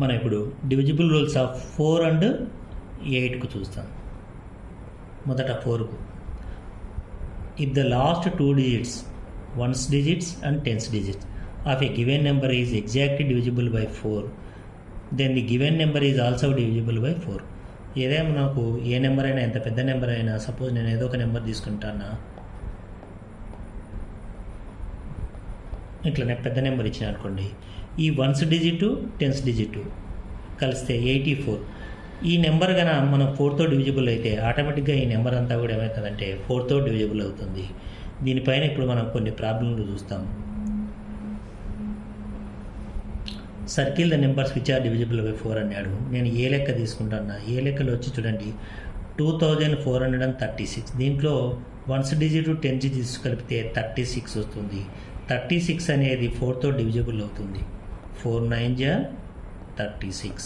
మనం ఇప్పుడు divisible rules of 4 and 8కు చూస్తాం. మొదట 4కు. If the last 2 digits, 1's digits and 10's digits of a given number is exactly divisible by 4, then the given number is also divisible by 4. ఏదైనా నాకు ఏ number అయినా, ఎంత పెద్ద నెంబర్ అయినా, సపోజ్ నేను ఏదో ఒక నెంబర్ తీసుకుంటానా, ఇట్లా నాకు పెద్ద నెంబర్ ఇచ్చిన అనుకోండి, ఈ 1's digit 10's digit కలిస్తే 84. ఈ నెంబర్ కన్నా మనం 4తో డివిజిబుల్ అయితే ఆటోమేటిక్గా ఈ నెంబర్ అంతా కూడా ఏమవుతుందంటే 4తో డివిజిబుల్ అవుతుంది. దీనిపైన ఇప్పుడు మనం కొన్ని ప్రాబ్లంలు చూస్తాం. Circle the numbers which are divisible by 4 అన్నాడు. నేను ఏ లెక్క తీసుకుంటాను. ఏ లెక్కలో వచ్చి చూడండి 2436. దీంట్లో 1's digit 10's digits కలిపితే 36 వస్తుంది. 36 అనేది 4తో డివిజిబుల్ అవుతుంది. 4 9 36,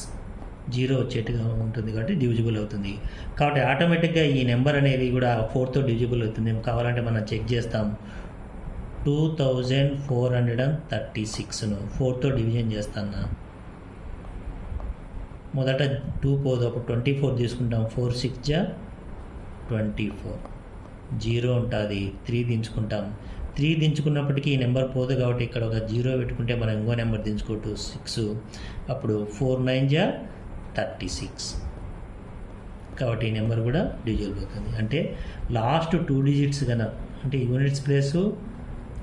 0 వచ్చేట్టుగా ఉంటుంది కాబట్టి డివిజిబుల్ అవుతుంది. కాబట్టి ఆటోమేటిక్గా ఈ నెంబర్ అనేది కూడా 4తో డివిజిబుల్ అవుతుంది. కావాలంటే మనం చెక్ చేస్తాం. 2436ను 4తో డివిజన్ చేస్తాను. మొదట 2 పోదు, అప్పుడు 24 తీసుకుంటాం. 4 6 24, 0 ఉంటుంది. 3 దించుకుంటాం. 3 దించుకున్నప్పటికీ ఈ నెంబర్ పోదు కాబట్టి ఇక్కడ ఒక 0 పెట్టుకుంటే మనం ఇంకో నెంబర్ దించుకోవచ్చు 6. అప్పుడు 4 9 36. కాబట్టి ఈ నెంబర్ కూడా డివిజిబుల్ అవుతుంది. అంటే లాస్ట్ 2 digits కన్నా, అంటే యూనిట్స్ ప్లేసు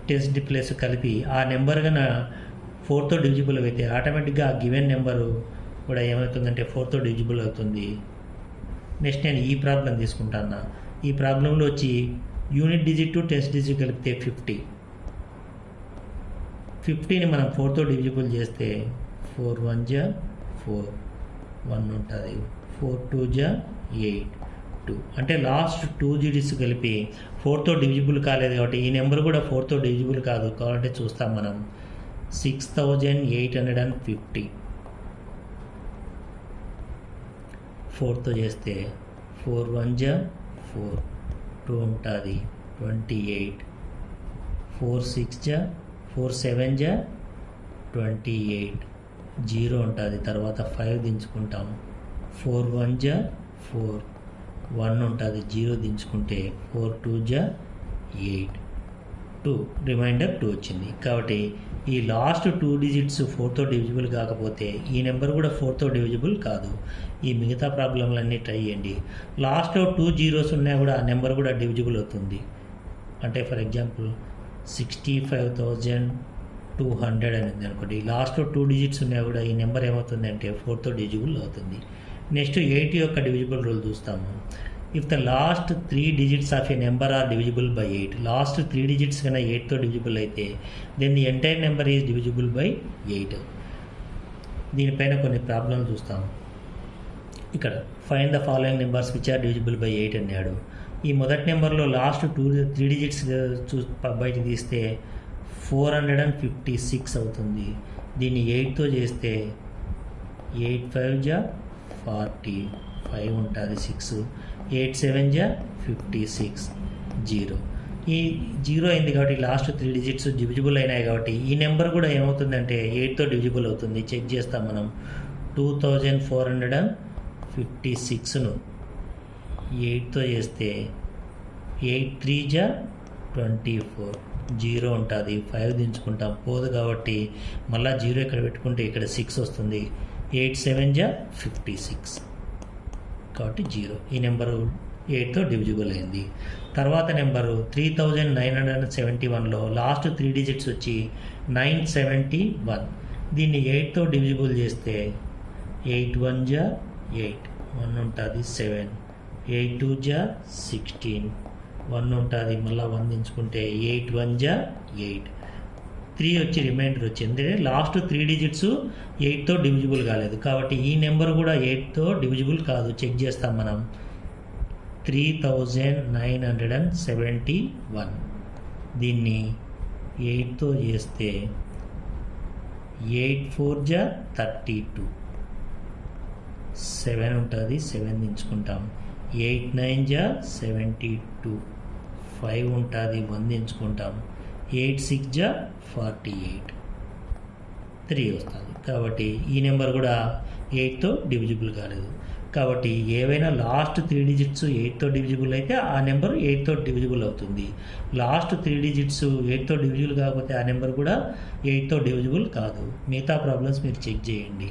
10's ప్లేస్ కలిపి ఆ నెంబర్ కన్నా 4తో డివిజిబుల్ అయితే ఆటోమేటిక్గా ఆ గివెన్ నెంబరు కూడా ఏమవుతుందంటే 4తో డివిజిబుల్ అవుతుంది. నెక్స్ట్ నేను ఈ ప్రాబ్లం తీసుకుంటాను. ఈ ప్రాబ్లంలో వచ్చి యూనిట్ డిజిట్ 10's digit కలిపితే 50. 50ని మనం 4తో డివిజిబుల్ చేస్తే 4 1 4, 1 ఉంటుంది. 4 2 8, 2. అంటే లాస్ట్ 2 digits కలిపి 4తో డివిజిబుల్ కాలేదు కాబట్టి ఈ నెంబర్ కూడా 4తో డివిజిబుల్ కాదు. కాబట్టి చూస్తాం మనం 6850. 4తో చేస్తే 4 1 4, 2 ఉంటుంది. 28, 4 6 4 7 28, 0 ఉంటుంది. తర్వాత 5 దించుకుంటాం. 4 1 4, 1 ఉంటుంది. 0 దించుకుంటే 4 2 8, 2, రిమైండర్ 2 వచ్చింది. కాబట్టి ఈ లాస్ట్ 2 digits 4తో డివిజిబుల్ కాకపోతే ఈ నెంబర్ కూడా 4తో డివిజిబుల్ కాదు. ఈ మిగతా ప్రాబ్లంలన్నీ ట్రై చేయండి. లాస్ట్లో 2 zeros ఉన్నా కూడా ఆ నెంబర్ కూడా డివిజిబుల్ అవుతుంది. అంటే ఫర్ ఎగ్జాంపుల్ 65,200 అనేది అనుకోండి. లాస్ట్లో 2 digits ఉన్నా కూడా ఈ నెంబర్ ఏమవుతుంది అంటే 4తో డివిజిబుల్ అవుతుంది. నెక్స్ట్ 8 యొక్క డివిజిబుల్ రూల్ చూస్తాము. If the last 3 digits of a number are divisible by 8, last 3 digits కన్నా 8తో డివిజిబుల్ అయితే then the entire number is divisible by 8. దీనిపైన కొన్ని ప్రాబ్లమ్స్ చూస్తాము. ఇక్కడ find the following numbers which are divisible by 8 అన్నాడు. ఈ మొదటి నెంబర్లో లాస్ట్ 3 digits బయట తీస్తే 456 అవుతుంది. దీన్ని 8తో చేస్తే 8 5 40, 5 ఉంటుంది. 6 8 7 56, 0. ఈ 0 అయింది కాబట్టి లాస్ట్ 3 digits డివిజిబుల్ అయినాయి కాబట్టి ఈ నెంబర్ కూడా ఏమవుతుందంటే 8తో డివిజిబుల్ అవుతుంది. చెక్ చేస్తాం మనం. 2456ను 8తో చేస్తే 8 3 24, 0 ఉంటుంది. 5 దించుకుంటాం. పోదు కాబట్టి మళ్ళీ 0 ఇక్కడ పెట్టుకుంటే ఇక్కడ 6 వస్తుంది. 8 7 56, కాబట్టి 0. ఈ నెంబరు 8తో డివిజిబుల్ అయింది. తర్వాత నెంబరు 3971లో లాస్ట్ 3 digits వచ్చి 971. దీన్ని 8తో డివిజిబుల్ చేస్తే 8 1 8, 1 ఉంటుంది. 7 8 2 16, 1 ఉంటుంది. మళ్ళీ 1 దించుకుంటే 8 1 8, 3 వచ్చి రిమైండర్ వచ్చింది. లాస్ట్ 3 digits 8తో డివిజిబుల్ కాలేదు కాబట్టి ఈ నెంబర్ కూడా 8తో డివిజిబుల్ కాదు. చెక్ చేస్తాం మనం. 3971 దీన్ని 8తో చేస్తే 8 4 32, 7 ఉంటుంది. 7 దించుకుంటాం. 8 9 72, 5 ఉంటుంది. 1 దించుకుంటాం. 8 6 48, 3 వస్తుంది. కాబట్టి ఈ నెంబర్ కూడా 8తో డివిజిబుల్ కాలేదు. కాబట్టి ఏవైనా లాస్ట్ 3 డిజిట్స్ 8తో డివిజిబుల్ అయితే ఆ నెంబర్ 8తో డివిజిబుల్ అవుతుంది. లాస్ట్ 3 డిజిట్స్ 8తో డివిజిబుల్ కాకపోతే ఆ నెంబర్ కూడా 8తో డివిజిబుల్ కాదు. మిగతా ప్రాబ్లమ్స్ మీరు చెక్ చేయండి.